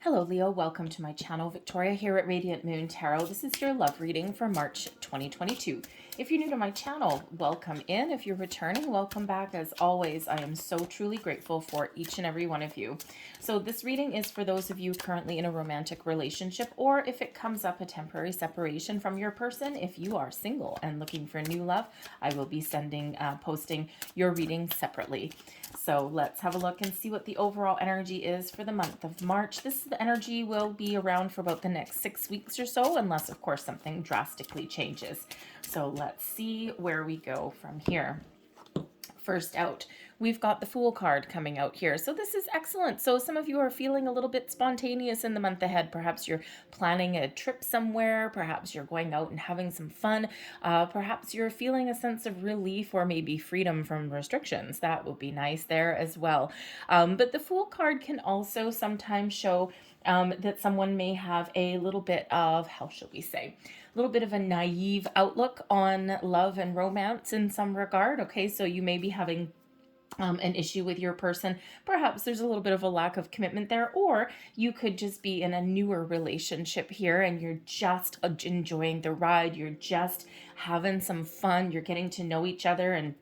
Hello Leo, welcome to my channel. Victoria here at Radiant Moon Tarot. This is your love reading for March 2022. If you're new to my channel, welcome in. If you're returning, welcome back. As always, I am so truly grateful for each and every one of you. So this reading is for those of you currently in a romantic relationship, or if it comes up a temporary separation from your person. If you are single and looking for new love, I will be posting your reading separately. So let's have a look and see what the overall energy is for the month of March. The energy will be around for about the next 6 weeks or so, unless of course something drastically changes. So let's see where we go from here. First out, we've got the Fool card coming out here. So this is excellent. So some of you are feeling a little bit spontaneous in the month ahead. Perhaps you're planning a trip somewhere. Perhaps you're going out and having some fun. Perhaps you're feeling a sense of relief or maybe freedom from restrictions. That would be nice there as well. But the Fool card can also sometimes show that someone may have a little bit of, how shall we say, a little bit of a naive outlook on love and romance in some regard. Okay, so you may be having an issue with your person. Perhaps there's a little bit of a lack of commitment there, or you could just be in a newer relationship here and you're just enjoying the ride. You're just having some fun. You're getting to know each other, and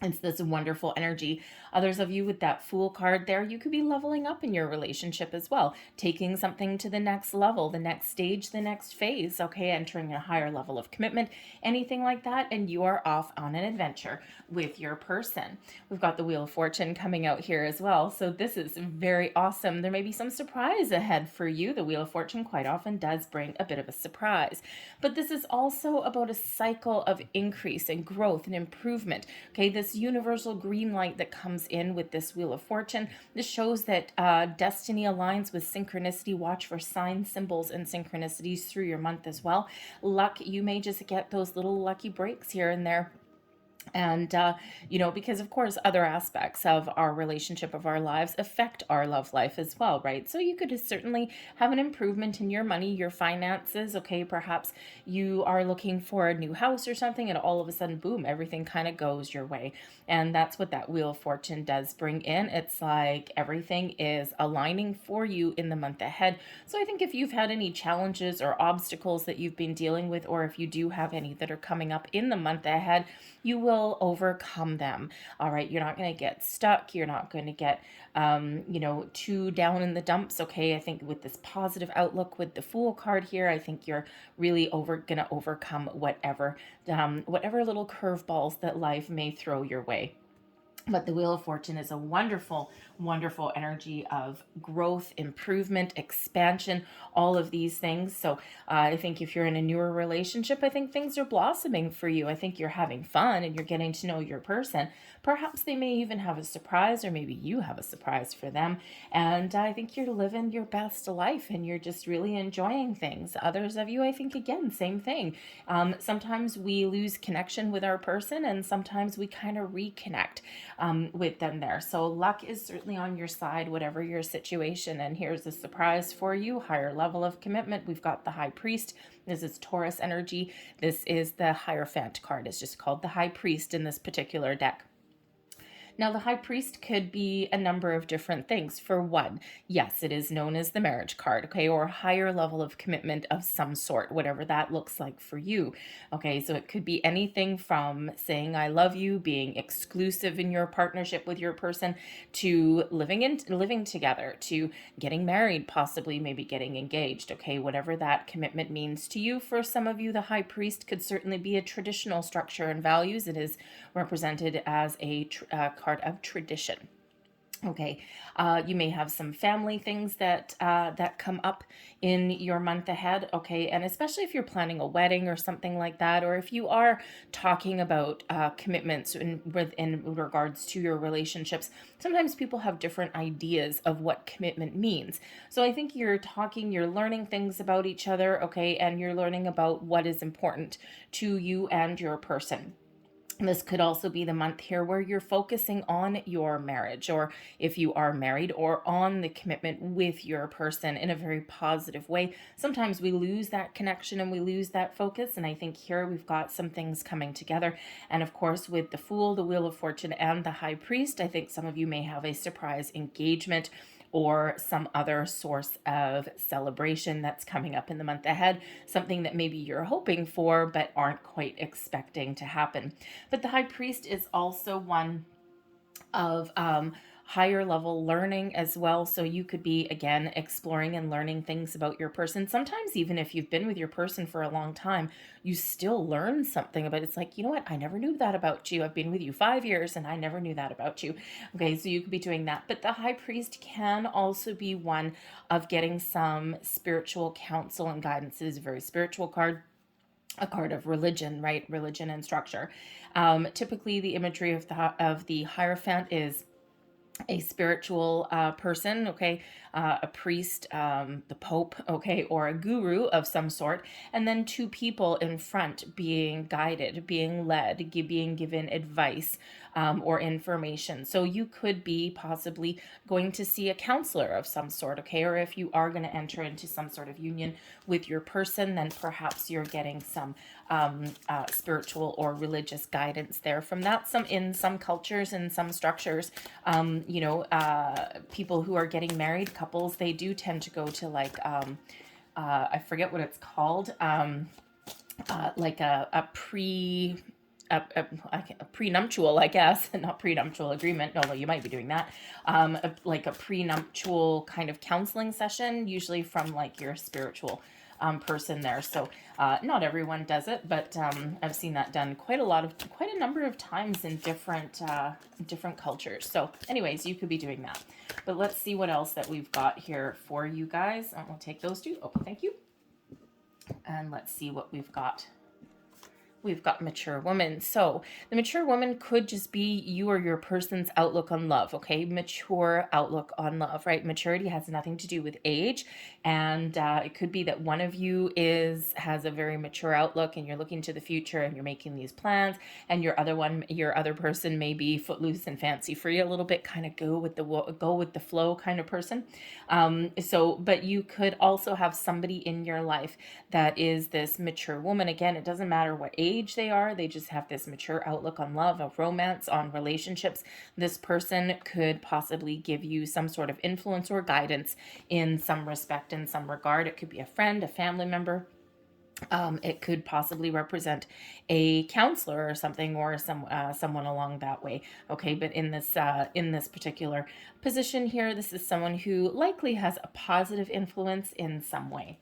it's this wonderful energy. Others of you with that Fool card there, you could be leveling up in your relationship as well, taking something to the next level, the next stage, the next phase, okay, entering a higher level of commitment, anything like that, and you are off on an adventure with your person. We've got the Wheel of Fortune coming out here as well, so this is very awesome. There may be some surprise ahead for you. The Wheel of Fortune quite often does bring a bit of a surprise, but this is also about a cycle of increase and growth and improvement, okay? This universal green light that comes in with this Wheel of Fortune. This shows that destiny aligns with synchronicity. Watch for signs, symbols, and synchronicities through your month as well. Luck, you may just get those little lucky breaks here and there. And, because of course, other aspects of our relationship, of our lives, affect our love life as well, right? So you could certainly have an improvement in your money, your finances. Okay, perhaps you are looking for a new house or something, and all of a sudden, boom, everything kind of goes your way. And that's what that Wheel of Fortune does bring in. It's like everything is aligning for you in the month ahead. So I think if you've had any challenges or obstacles that you've been dealing with, or if you do have any that are coming up in the month ahead, you will overcome them. All right, you're not going to get stuck. You're not going to get too down in the dumps. Okay, I think with this positive outlook with the Fool card here, I think you're really going to overcome whatever little curveballs that life may throw your way. But the Wheel of Fortune is a wonderful, wonderful energy of growth, improvement, expansion, all of these things. So I think if you're in a newer relationship, I think things are blossoming for you. I think you're having fun and you're getting to know your person. Perhaps they may even have a surprise, or maybe you have a surprise for them. And I think you're living your best life and you're just really enjoying things. Others of you, I think, again, same thing. Sometimes we lose connection with our person, and sometimes we kind of reconnect with them there. So luck is certainly on your side, whatever your situation. And here's a surprise for you, higher level of commitment. We've got the High Priest. This is Taurus energy. This is the Hierophant card. It's just called the High Priest in this particular deck. Now, the High Priest could be a number of different things. For one, yes, it is known as the marriage card, okay, or a higher level of commitment of some sort, whatever that looks like for you. Okay, so it could be anything from saying I love you, being exclusive in your partnership with your person, to living together, to getting married, possibly maybe getting engaged, okay, whatever that commitment means to you. For some of you, the High Priest could certainly be a traditional structure and values. It is represented as a card of tradition. Okay, you may have some family things that come up in your month ahead. Okay, and especially if you're planning a wedding or something like that, or if you are talking about commitments in regards to your relationships, sometimes people have different ideas of what commitment means. So I think you're learning things about each other. Okay, and you're learning about what is important to you and your person. This could also be the month here where you're focusing on your marriage, or if you are married, or on the commitment with your person in a very positive way. Sometimes we lose that connection and we lose that focus. And I think here we've got some things coming together. And of course, with the Fool, the Wheel of Fortune, and the High Priest, I think some of you may have a surprise engagement or some other source of celebration that's coming up in the month ahead, something that maybe you're hoping for but aren't quite expecting to happen. But the High Priest is also one of higher level learning as well. So you could be, again, exploring and learning things about your person. Sometimes, even if you've been with your person for a long time, you still learn something about it. It's like, you know what? I never knew that about you. I've been with you 5 years and I never knew that about you. Okay, so you could be doing that. But the High Priest can also be one of getting some spiritual counsel and guidance. It is a very spiritual card, a card of religion, right? Religion and structure. Typically, the imagery of the Hierophant is a spiritual person, okay, a priest, the Pope, okay, or a guru of some sort, and then two people in front being guided, being led, being given advice or information. So you could be possibly going to see a counselor of some sort, okay, or if you are going to enter into some sort of union with your person, then perhaps you're getting some spiritual or religious guidance there from that. In some cultures and some structures, people who are getting married, couples, they do tend to go to like I forget what it's called, like a prenuptial, I guess, not prenuptial agreement, although you might be doing that, like a prenuptial kind of counseling session, usually from like your spiritual person there. So not everyone does it, but I've seen that done quite a number of times in different cultures. So anyways, you could be doing that. But let's see what else that we've got here for you guys. We'll take those two. Okay, thank you. And let's see what we've got. We've got mature woman. So the mature woman could just be you or your person's outlook on love, okay? Mature outlook on love, right? Maturity has nothing to do with age. And it could be that one of you has a very mature outlook and you're looking to the future and you're making these plans, and your other person may be footloose and fancy free a little bit, kind of go with the flow kind of person. But you could also have somebody in your life that is this mature woman. Again, it doesn't matter what age they are, they just have this mature outlook on love, of romance, on relationships. This person could possibly give you some sort of influence or guidance in some respect, in some regard. It could be a friend, a family member. It could possibly represent a counselor or something, or someone along that way. Okay, but in this particular position here, this is someone who likely has a positive influence in some way.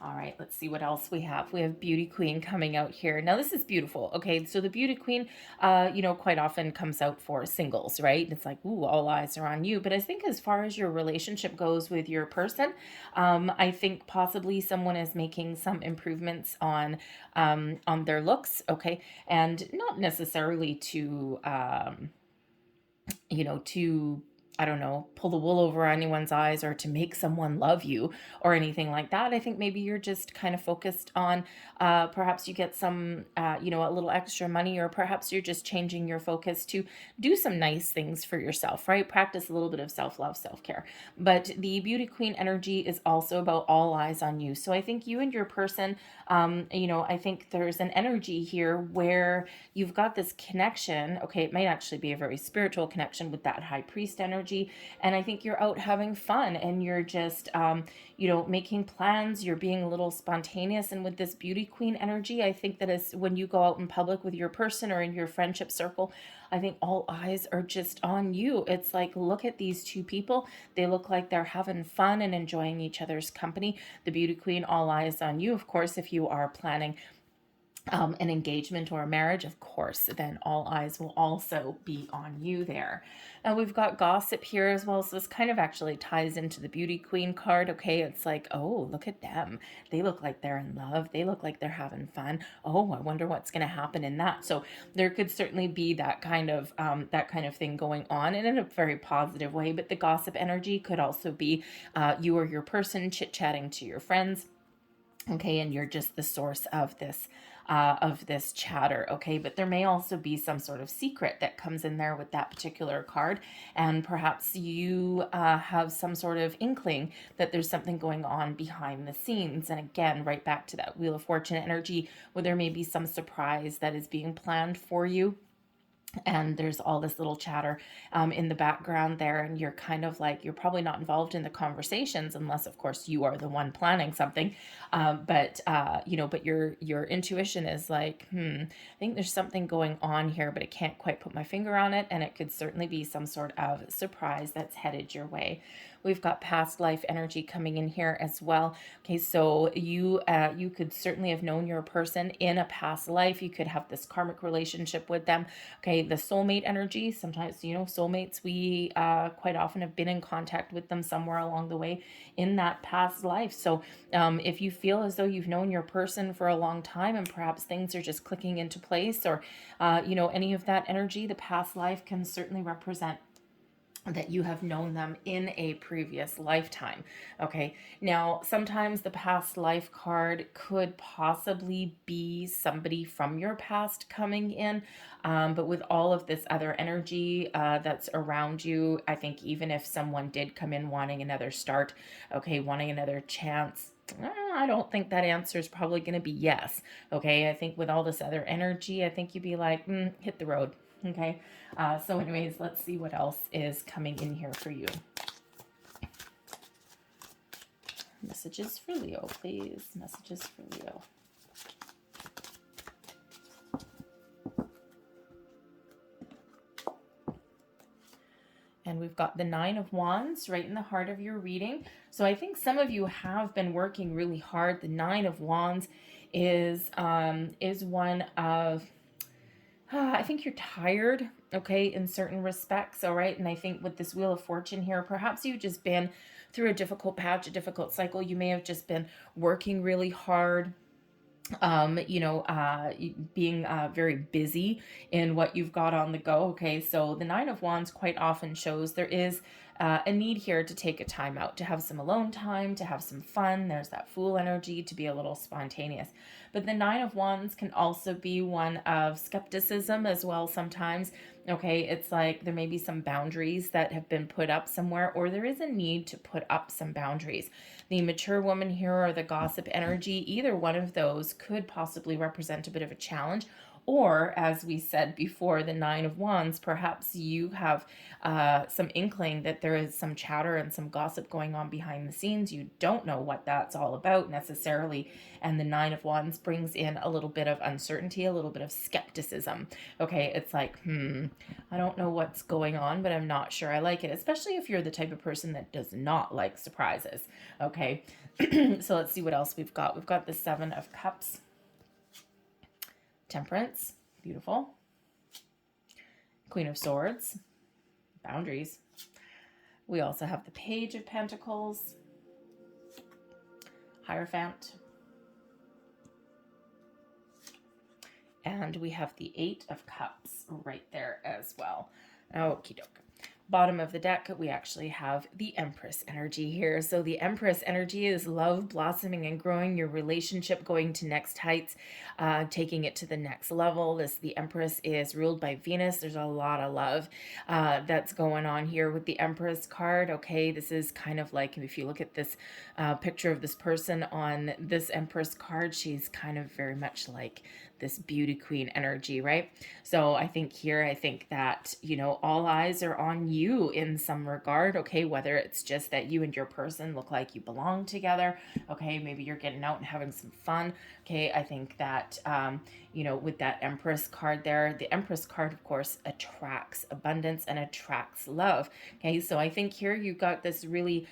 All right, let's see what else we have. We have Beauty Queen coming out here. Now, this is beautiful. Okay, so the Beauty Queen, quite often comes out for singles, right? It's like, ooh, all eyes are on you. But I think as far as your relationship goes with your person, I think possibly someone is making some improvements on their looks, okay? And not necessarily to, I don't know, pull the wool over anyone's eyes or to make someone love you or anything like that. I think maybe you're just kind of focused on perhaps you get some, a little extra money, or perhaps you're just changing your focus to do some nice things for yourself, right? Practice a little bit of self-love, self-care. But the Beauty Queen energy is also about all eyes on you. So I think you and your person, I think there's an energy here where you've got this connection. Okay, it might actually be a very spiritual connection with that High Priest energy. And I think you're out having fun and you're just, making plans. You're being a little spontaneous. And with this Beauty Queen energy, I think that is when you go out in public with your person or in your friendship circle, I think all eyes are just on you. It's like, look at these two people. They look like they're having fun and enjoying each other's company. The Beauty Queen, all eyes on you. Of course, if you are planning an engagement or a marriage, of course, then all eyes will also be on you there. Now we've got gossip here as well. So this kind of actually ties into the Beauty Queen card. Okay, it's like, oh, look at them. They look like they're in love. They look like they're having fun. Oh, I wonder what's going to happen in that. So there could certainly be that kind of thing going on, and in a very positive way. But the gossip energy could also be you or your person chit-chatting to your friends. Okay, and you're just the source of this chatter, okay? But there may also be some sort of secret that comes in there with that particular card, and perhaps you have some sort of inkling that there's something going on behind the scenes. And again, right back to that Wheel of Fortune energy, where there may be some surprise that is being planned for you. and there's all this little chatter in the background there, and you're kind of like, you're probably not involved in the conversations unless of course you are the one planning something, but your intuition is like, I think there's something going on here, but I can't quite put my finger on it, and it could certainly be some sort of surprise that's headed your way. We've got past life energy coming in here as well. Okay, so you could certainly have known your person in a past life. You could have this karmic relationship with them. Okay, the soulmate energy. Sometimes, soulmates, we quite often have been in contact with them somewhere along the way in that past life. So if you feel as though you've known your person for a long time and perhaps things are just clicking into place, or any of that energy, the past life can certainly represent that you have known them in a previous lifetime. Okay, now sometimes the past life card could possibly be somebody from your past coming in, but with all of this other energy that's around you, I think even if someone did come in wanting another start, okay, wanting another chance, I don't think that answer is probably going to be yes. Okay, I think with all this other energy, I think you'd be like, hit the road. Okay, so anyways, let's see what else is coming in here for you. Messages for Leo, please. Messages for Leo. And we've got the Nine of Wands right in the heart of your reading. So I think some of you have been working really hard. The Nine of Wands is one of, I think you're tired, okay, in certain respects, all right? And I think with this Wheel of Fortune here, perhaps you've just been through a difficult patch, a difficult cycle. You may have just been working really hard, being very busy in what you've got on the go. Okay, so the Nine of Wands quite often shows there is a need here to take a time out, to have some alone time, to have some fun. There's that Fool energy, to be a little spontaneous. But the Nine of Wands can also be one of skepticism as well sometimes. Okay, it's like there may be some boundaries that have been put up somewhere, or there is a need to put up some boundaries. The mature woman here or the gossip energy, either one of those could possibly represent a bit of a challenge. Or, as we said before, the Nine of Wands, perhaps you have some inkling that there is some chatter and some gossip going on behind the scenes. You don't know what that's all about necessarily. And the Nine of Wands brings in a little bit of uncertainty, a little bit of skepticism. Okay, it's like, I don't know what's going on, but I'm not sure I like it, especially if you're the type of person that does not like surprises. Okay, so let's see what else we've got. We've got the Seven of Cups. Temperance, beautiful. Queen of Swords, boundaries. We also have the Page of Pentacles, Hierophant, and we have the Eight of Cups right there as well. Okie doke. Bottom of the deck, we actually have the Empress energy here. So the Empress energy is love blossoming and growing, your relationship going to next heights, taking it to the next level. The Empress is ruled by Venus. There's a lot of love that's going on here with the Empress card. Okay, this is kind of like, if you look at this picture of this person on this Empress card, she's kind of very much like this beauty queen energy, right? So I think that, all eyes are on you in some regard, okay? Whether it's just that you and your person look like you belong together, okay? Maybe you're getting out and having some fun, okay? I think that, with that Empress card there, the Empress card, of course, attracts abundance and attracts love, okay? So I think here you've got this really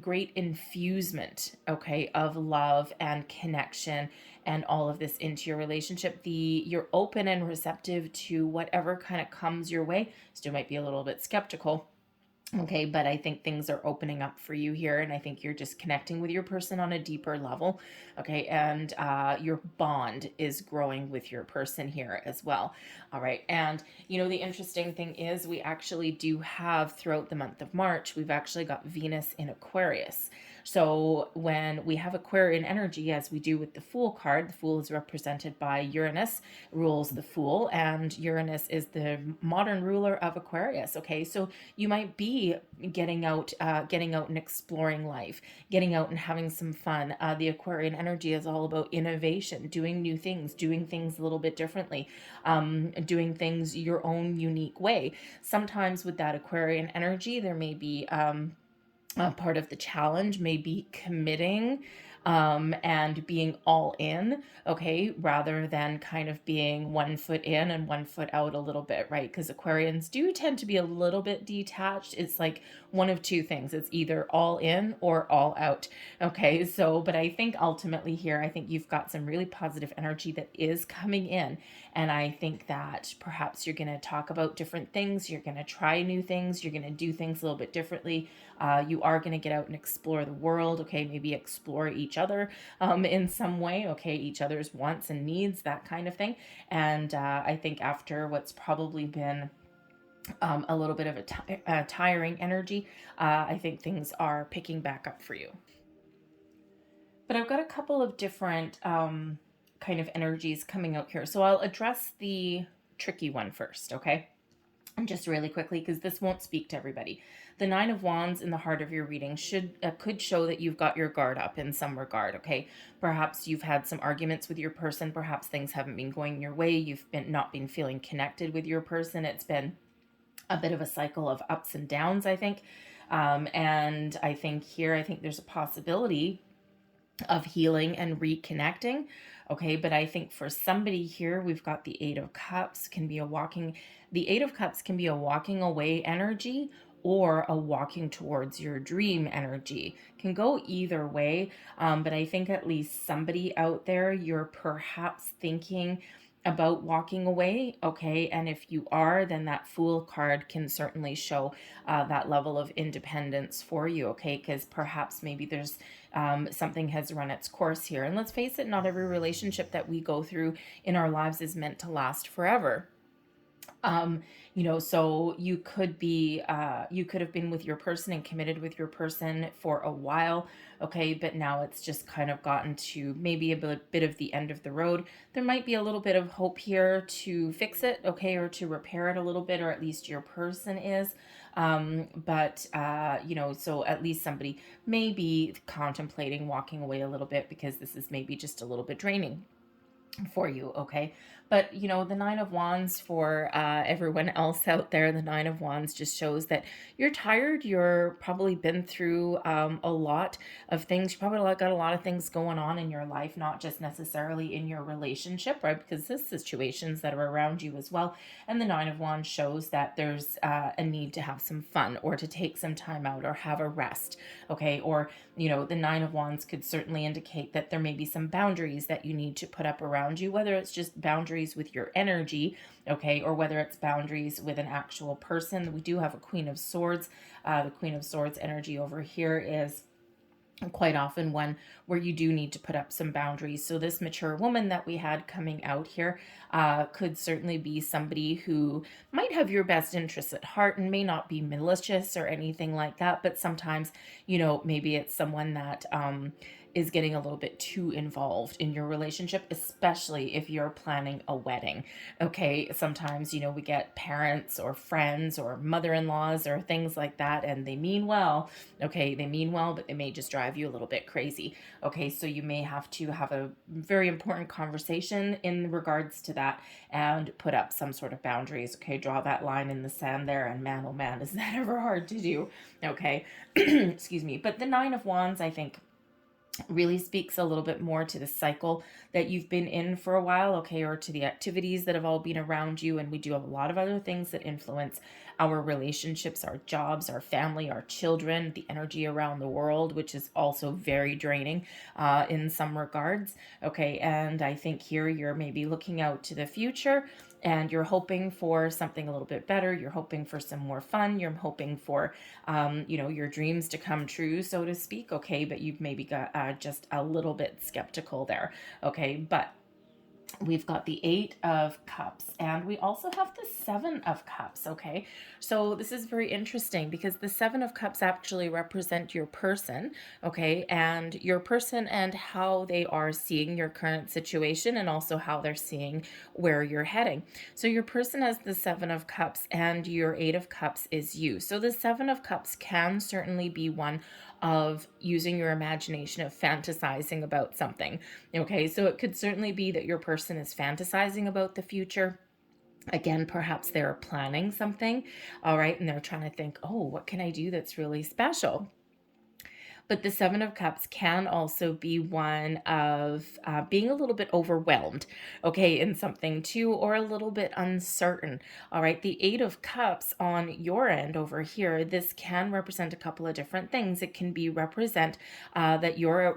great infusement, okay, of love and connection and all of this into your relationship. You're open and receptive to whatever kind of comes your way. Still might be a little bit skeptical. Okay, but I think things are opening up for you here, and I think you're just connecting with your person on a deeper level. Okay, and your bond is growing with your person here as well. All right, and the interesting thing is we actually do have throughout the month of March, we've actually got Venus in Aquarius. So when we have Aquarian energy, as we do with the Fool card, the Fool is represented by Uranus, rules the Fool, and Uranus is the modern ruler of Aquarius. Okay, so you might be getting out and exploring life, getting out and having some fun. The Aquarian energy is all about innovation, doing new things, doing things a little bit differently, doing things your own unique way. Sometimes with that Aquarian energy, there may be part of the challenge may be committing and being all in, okay, rather than kind of being 1 foot in and 1 foot out a little bit, right? Because Aquarians do tend to be a little bit detached. It's like one of two things. It's either all in or all out, okay? So, but I think ultimately here, I think you've got some really positive energy that is coming in. And I think that perhaps you're going to talk about different things. You're going to try new things. You're going to do things a little bit differently. You are going to get out and explore the world, okay? Maybe explore each other in some way, okay? Each other's wants and needs, that kind of thing. And I think after what's probably been a little bit of a tiring energy, I think things are picking back up for you. But I've got a couple of different kind of energies coming out here. So I'll address the tricky one first, okay? And just really quickly, because this won't speak to everybody. The Nine of Wands in the heart of your reading could show that you've got your guard up in some regard, okay? Perhaps you've had some arguments with your person. Perhaps things haven't been going your way. You've not been feeling connected with your person. It's been a bit of a cycle of ups and downs, I think. And I think there's a possibility of healing and reconnecting. Okay, but I think for somebody here, we've got the Eight of Cups the Eight of Cups can be a walking away energy or a walking towards your dream energy. Can go either way, but I think at least somebody out there, you're perhaps thinking about walking away, okay? And if you are, then that Fool card can certainly show that level of independence for you, okay? Because perhaps maybe there's something has run its course here. And let's face it, not every relationship that we go through in our lives is meant to last forever. So you could have been with your person and committed with your person for a while, okay, but now it's just kind of gotten to maybe a bit of the end of the road. There might be a little bit of hope here to fix it, okay, or to repair it a little bit, or at least your person is. So at least somebody may be contemplating walking away a little bit because this is maybe just a little bit draining for you, okay? But the Nine of Wands for everyone else out there, the Nine of Wands just shows that you're tired. You're probably been through a lot of things. You probably got a lot of things going on in your life, not just necessarily in your relationship, right? Because there's situations that are around you as well. And the Nine of Wands shows that there's a need to have some fun or to take some time out or have a rest, okay? Or the Nine of Wands could certainly indicate that there may be some boundaries that you need to put up around you, whether it's just boundaries with your energy, okay, or whether it's boundaries with an actual person. We do have a Queen of Swords. The Queen of Swords energy over here is quite often one where you do need to put up some boundaries. So this mature woman that we had coming out here could certainly be somebody who might have your best interests at heart and may not be malicious or anything like that, but sometimes maybe it's someone that is getting a little bit too involved in your relationship, especially if you're planning a wedding. Okay, sometimes we get parents or friends or mother-in-laws or things like that, and they mean well. Okay, they mean well, but they may just drive you a little bit crazy. Okay, so you may have to have a very important conversation in regards to that and put up some sort of boundaries. Okay, draw that line in the sand there, and man, oh man, is that ever hard to do. Okay, excuse me. But the Nine of Wands, I think, really speaks a little bit more to the cycle that you've been in for a while, okay, or to the activities that have all been around you. And we do have a lot of other things that influence our relationships, our jobs, our family, our children, the energy around the world, which is also very draining in some regards, okay. And I think here you're maybe looking out to the future and you're hoping for something a little bit better. You're hoping for some more fun. You're hoping for, your dreams to come true, so to speak. Okay. But you've maybe got just a little bit skeptical there. Okay. But we've got the Eight of Cups, and we also have the Seven of Cups, okay? So this is very interesting because the Seven of Cups actually represent your person, okay? And your person and how they are seeing your current situation, and also how they're seeing where you're heading. So your person has the Seven of Cups, and your Eight of Cups is you. So the Seven of Cups can certainly be one of using your imagination, of fantasizing about something. Okay, so it could certainly be that your person is fantasizing about the future. Again, perhaps they're planning something, all right, and they're trying to think, oh, what can I do that's really special? But the Seven of Cups can also be one of being a little bit overwhelmed, okay, in something too, or a little bit uncertain. All right, the Eight of Cups on your end over here, this can represent a couple of different things. It can be represent that you're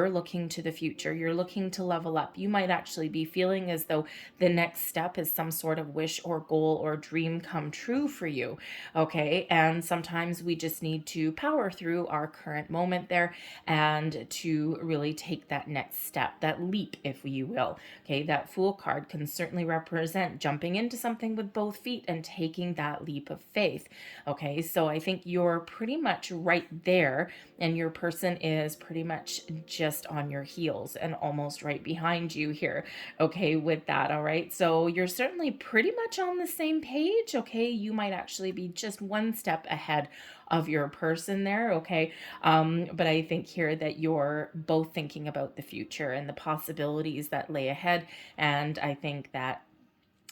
looking to the future. You're looking to level up. You might actually be feeling as though the next step is some sort of wish or goal or dream come true for you. Okay, and sometimes we just need to power through our current moment there and to really take that next step, that leap, if you will. Okay, that Fool card can certainly represent jumping into something with both feet and taking that leap of faith. Okay, so I think you're pretty much right there, and your person is pretty much just on your heels and almost right behind you here. Okay, with that, all right, so you're certainly pretty much on the same page. Okay, you might actually be just one step ahead of your person there, okay? But I think here that you're both thinking about the future and the possibilities that lay ahead, and I think that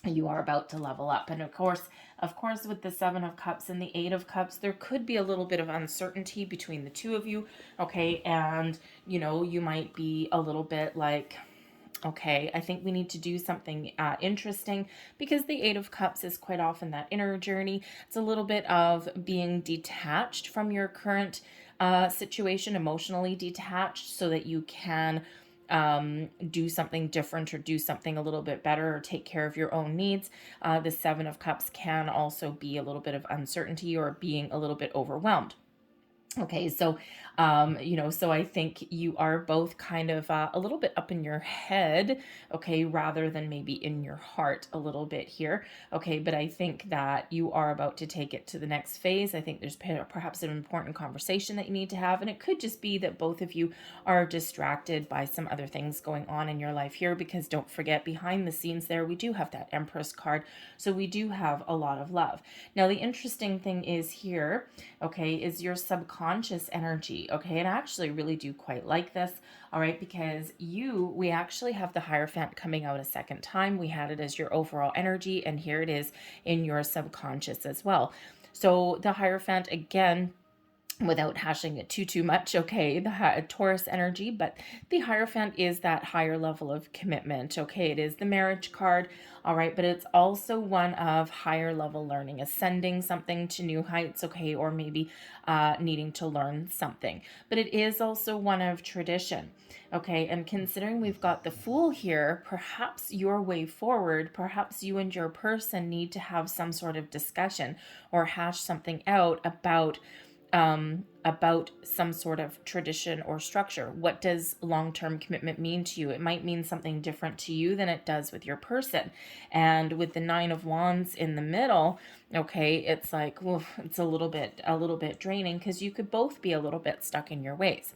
you are about to level up. And of course, with the Seven of Cups and the Eight of Cups, there could be a little bit of uncertainty between the two of you, okay? And, you might be a little bit like, okay, I think we need to do something interesting, because the Eight of Cups is quite often that inner journey. It's a little bit of being detached from your current situation, emotionally detached, so that you can do something different or do something a little bit better or take care of your own needs. The Seven of Cups can also be a little bit of uncertainty or being a little bit overwhelmed. Okay, so, so I think you are both kind of a little bit up in your head, okay, rather than maybe in your heart a little bit here, okay, but I think that you are about to take it to the next phase. I think there's perhaps an important conversation that you need to have, and it could just be that both of you are distracted by some other things going on in your life here, because don't forget, behind the scenes there, we do have that Empress card, so we do have a lot of love. Now, the interesting thing is here, okay, is your subconscious energy, okay, and I actually really do quite like this, all right, because we actually have the Hierophant coming out a second time. We had it as your overall energy, and here it is in your subconscious as well. So the Hierophant, again, without hashing it too much, okay, the Taurus energy, but the Hierophant is that higher level of commitment, okay, it is the marriage card, all right, but it's also one of higher level learning, ascending something to new heights, okay, or maybe needing to learn something, but it is also one of tradition, okay, and considering we've got the Fool here, perhaps your way forward, perhaps you and your person need to have some sort of discussion or hash something out about some sort of tradition or structure. What does long-term commitment mean to you? It might mean something different to you than it does with your person. And with the Nine of Wands in the middle, okay, it's like, oof, it's a little bit draining, because you could both be a little bit stuck in your ways.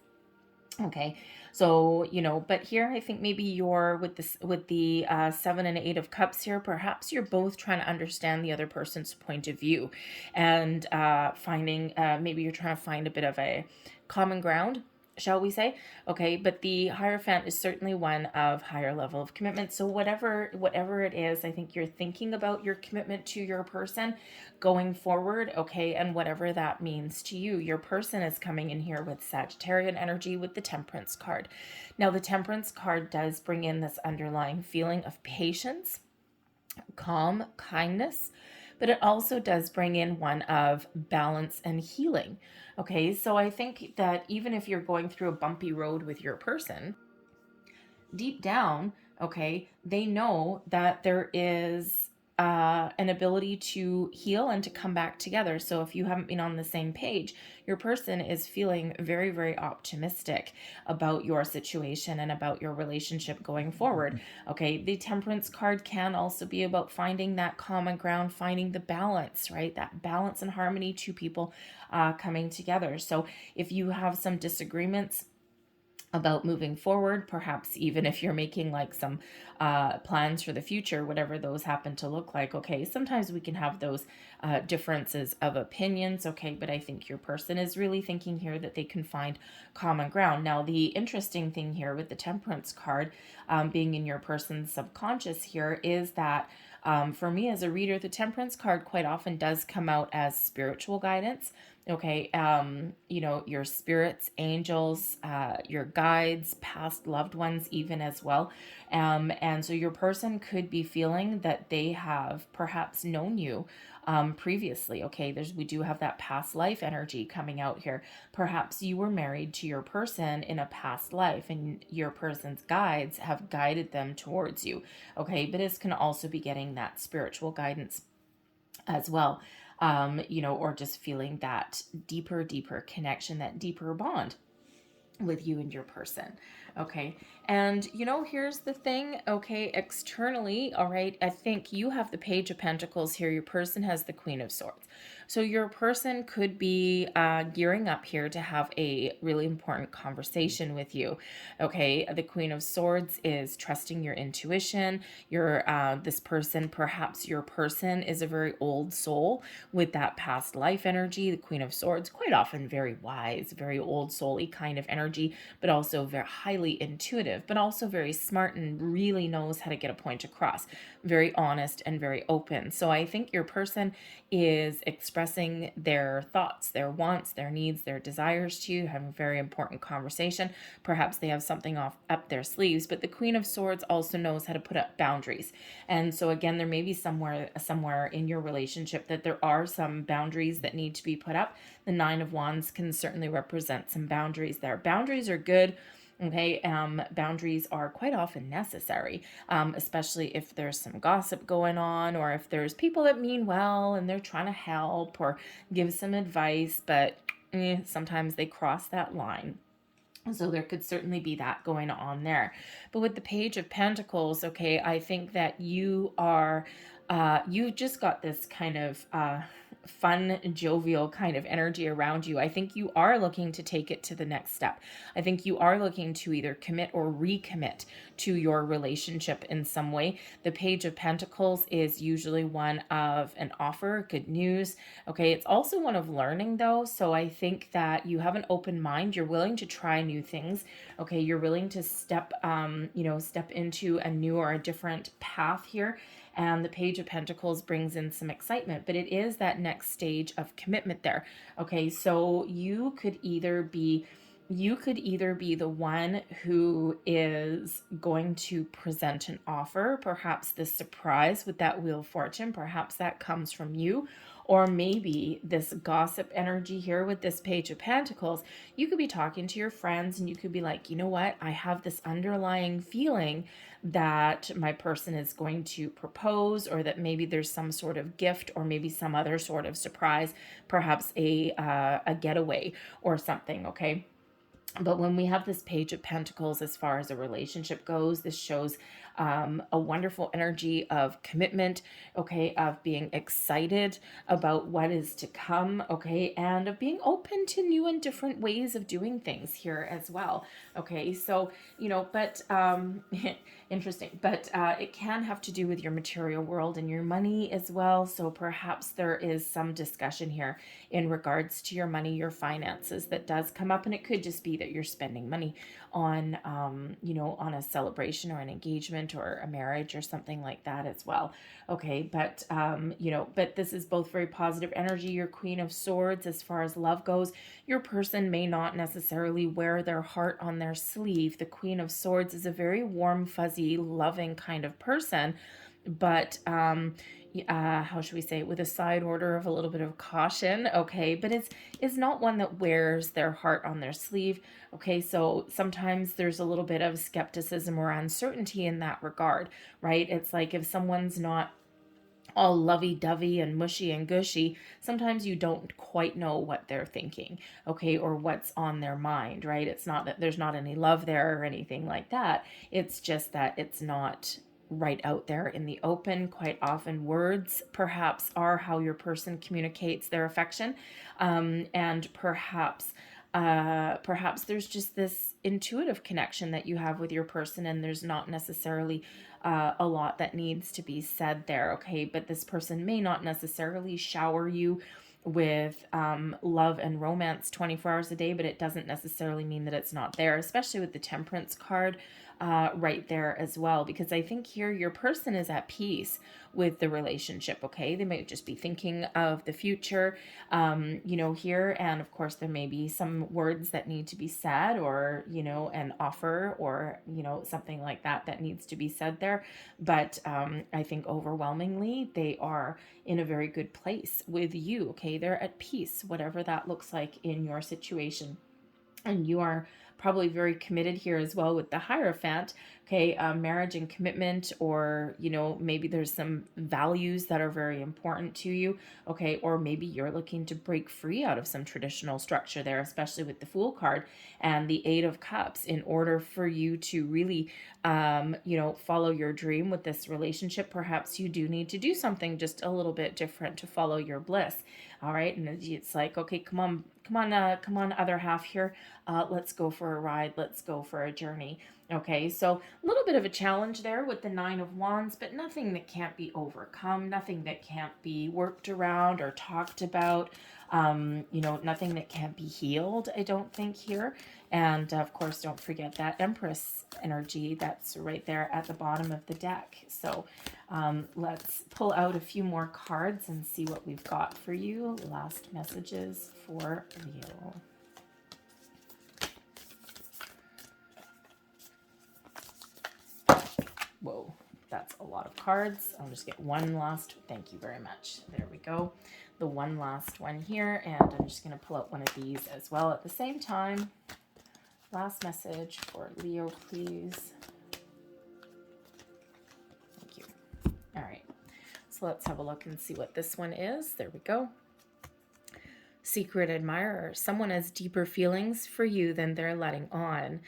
Okay, so, but here I think maybe you're with the Seven and Eight of Cups here. Perhaps you're both trying to understand the other person's point of view, and finding maybe you're trying to find a bit of a common ground, shall we say? Okay, but the Hierophant is certainly one of higher level of commitment. So whatever it is, I think you're thinking about your commitment to your person going forward, okay, and whatever that means to you. Your person is coming in here with Sagittarian energy with the Temperance card. Now, the Temperance card does bring in this underlying feeling of patience, calm, kindness, but it also does bring in one of balance and healing. Okay, so I think that even if you're going through a bumpy road with your person, deep down, okay, they know that there is an ability to heal and to come back together. So if you haven't been on the same page, your person is feeling very, very optimistic about your situation and about your relationship going forward. Okay, the Temperance card can also be about finding that common ground, finding the balance, right? That balance and harmony, two people coming together. So if you have some disagreements about moving forward, perhaps even if you're making like some plans for the future, whatever those happen to look like, okay, sometimes we can have those differences of opinions, okay, but I think your person is really thinking here that they can find common ground. Now, the interesting thing here with the Temperance card being in your person's subconscious here is that for me as a reader, the Temperance card quite often does come out as spiritual guidance. Okay, your spirits, angels, your guides, past loved ones, even as well. And so your person could be feeling that they have perhaps known you previously. Okay, we do have that past life energy coming out here. Perhaps you were married to your person in a past life, and your person's guides have guided them towards you. Okay, but this can also be getting that spiritual guidance as well, or just feeling that deeper connection, that deeper bond with you and your person. Okay. And here's the thing. Okay. Externally, all right, I think you have the Page of Pentacles here. Your person has the Queen of Swords. So your person could be gearing up here to have a really important conversation with you. Okay. The Queen of Swords is trusting your intuition. Perhaps your person is a very old soul with that past life energy. The Queen of Swords, quite often very wise, very old soul-y kind of energy, but also very highly intuitive, but also very smart and really knows how to get a point across. Very honest and very open. So I think your person is expressing their thoughts, their wants, their needs, their desires to you, having a very important conversation. Perhaps they have something up their sleeves, but the Queen of Swords also knows how to put up boundaries. And so again, there may be somewhere in your relationship that there are some boundaries that need to be put up. The Nine of Wands can certainly represent some boundaries there. Boundaries are good. Okay, boundaries are quite often necessary, especially if there's some gossip going on, or if there's people that mean well and they're trying to help or give some advice, but sometimes they cross that line. So there could certainly be that going on there. But with the Page of Pentacles, okay, I think that you've just got this kind of fun, jovial kind of energy around you. I think you are looking to take it to the next step. I think you are looking to either commit or recommit to your relationship in some way. The Page of Pentacles is usually one of an offer, good news. Okay, it's also one of learning though. So I think that you have an open mind. You're willing to try new things. Okay, you're willing to step into a new or a different path here. And the Page of Pentacles brings in some excitement, but it is that next stage of commitment there. Okay, so you could either be the one who is going to present an offer, perhaps the surprise with that Wheel of Fortune, perhaps that comes from you, or maybe this gossip energy here with this Page of Pentacles, you could be talking to your friends and you could be like, you know what, I have this underlying feeling that my person is going to propose, or that maybe there's some sort of gift or maybe some other sort of surprise, perhaps a getaway or something, okay? But when we have this Page of Pentacles, as far as a relationship goes, this shows a wonderful energy of commitment, okay, of being excited about what is to come, okay, and of being open to new and different ways of doing things here as well, okay? So, but interesting, but it can have to do with your material world and your money as well. So perhaps there is some discussion here in regards to your money, your finances that does come up, and it could just be that you're spending money on, on a celebration or an engagement or a marriage or something like that as well. Okay, but, but this is both very positive energy. Your Queen of Swords, as far as love goes, your person may not necessarily wear their heart on their sleeve. The Queen of Swords is a very warm, fuzzy, loving kind of person, but how should we say, with a side order of a little bit of caution, okay, but it's not one that wears their heart on their sleeve, okay? So sometimes there's a little bit of skepticism or uncertainty in that regard, right? It's like if someone's not all lovey-dovey and mushy and gushy, sometimes you don't quite know what they're thinking, okay, or what's on their mind, right? It's not that there's not any love there or anything like that. It's just that it's not right out there in the open. Quite often words perhaps are how your person communicates their affection, and perhaps there's just this intuitive connection that you have with your person, and there's not necessarily a lot that needs to be said there, okay? But this person may not necessarily shower you with love and romance 24 hours a day, but it doesn't necessarily mean that it's not there, especially with the Temperance card right there as well, because I think here your person is at peace with the relationship, okay? They might just be thinking of the future, here, and of course there may be some words that need to be said, or, an offer, or, something like that that needs to be said there, but I think overwhelmingly they are in a very good place with you, okay? They're at peace, whatever that looks like in your situation. And you are probably very committed here as well with the Hierophant, okay? Marriage and commitment, or, maybe there's some values that are very important to you, okay? Or maybe you're looking to break free out of some traditional structure there, especially with the Fool card and the Eight of Cups, in order for you to really, follow your dream with this relationship. Perhaps you do need to do something just a little bit different to follow your bliss. All right. And it's like, okay, come on, other half here. Let's go for a ride. Let's go for a journey. Okay. So a little bit of a challenge there with the Nine of Wands, but nothing that can't be overcome, nothing that can't be worked around or talked about. Nothing that can't be healed, I don't think, here. And of course, don't forget that Empress energy that's right there at the bottom of the deck. So let's pull out a few more cards and see what we've got for you. Last messages for Leo. Whoa, that's a lot of cards. I'll just get one last. Thank you very much. There we go. The one last one here, and I'm just going to pull out one of these as well at the same time. Last message for Leo, please. Thank you. All right, so let's have a look and see what this one is. There we go. Secret admirer. Someone has deeper feelings for you than they're letting on.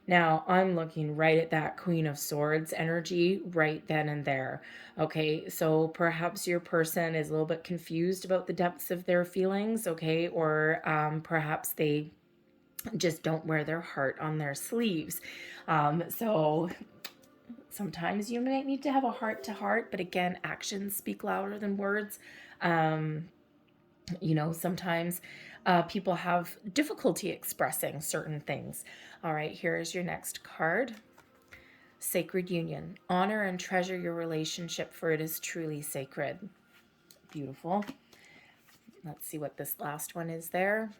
Now, I'm looking right at that Queen of Swords energy right then and there. Okay, so perhaps your person is a little bit confused about the depths of their feelings, okay, or perhaps they just don't wear their heart on their sleeves. So sometimes you might need to have a heart-to-heart, but again, actions speak louder than words. Sometimes people have difficulty expressing certain things. All right, here's your next card. Sacred union. Honor and treasure your relationship, for it is truly sacred. Beautiful. Let's see what this last one is there.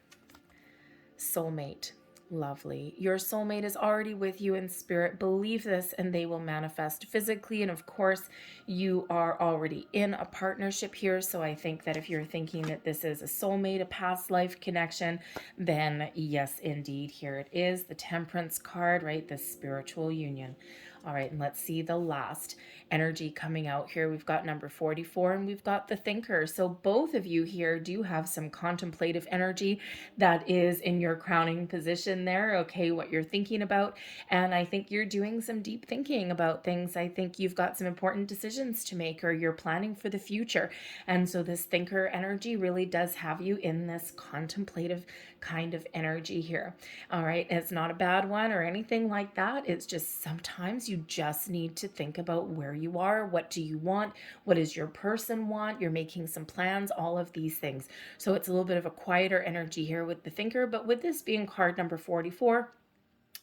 Soulmate. Lovely. Your soulmate is already with you in spirit. Believe this and they will manifest physically. And of course, you are already in a partnership here. So I think that if you're thinking that this is a soulmate, a past life connection, then yes, indeed, here it is. The Temperance card, right? The spiritual union. All right, and let's see the last energy coming out here. We've got number 44 and we've got the Thinker. So both of you here do have some contemplative energy that is in your crowning position there, okay, what you're thinking about. And I think you're doing some deep thinking about things. I think you've got some important decisions to make, or you're planning for the future. And so this Thinker energy really does have you in this contemplative kind of energy here. All right, it's not a bad one or anything like that. It's just sometimes you just need to think about where you are. What do you want? What does your person want? You're making some plans, all of these things. So it's a little bit of a quieter energy here with the Thinker, but with this being card number 44,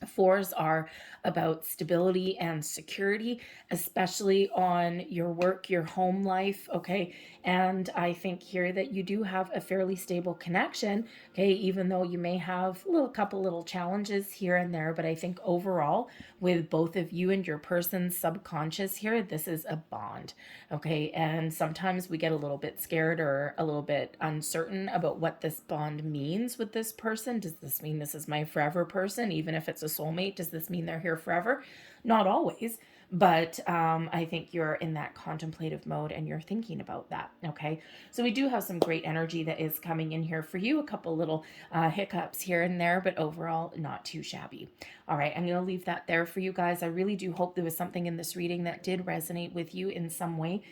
fours are about stability and security, especially on your work, your home life, okay? And I think here that you do have a fairly stable connection, okay? Even though you may have a couple little challenges here and there, but I think overall, with both of you and your person's subconscious here, this is a bond, okay? And sometimes we get a little bit scared or a little bit uncertain about what this bond means with this person. Does this mean this is my forever person, even if it's a soulmate? Does this mean they're here forever? Not always, but I think you're in that contemplative mode and you're thinking about that. Okay. So we do have some great energy that is coming in here for you. A couple little hiccups here and there, but overall not too shabby. All right. I'm going to leave that there for you guys. I really do hope there was something in this reading that did resonate with you in some way.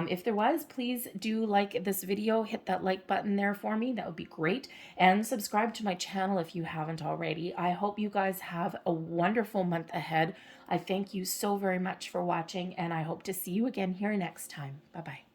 If there was, please do like this video, hit that like button there for me. That would be great. And subscribe to my channel if you haven't already. I hope you guys have a wonderful month ahead. I thank you so very much for watching, and I hope to see you again here next time. Bye-bye.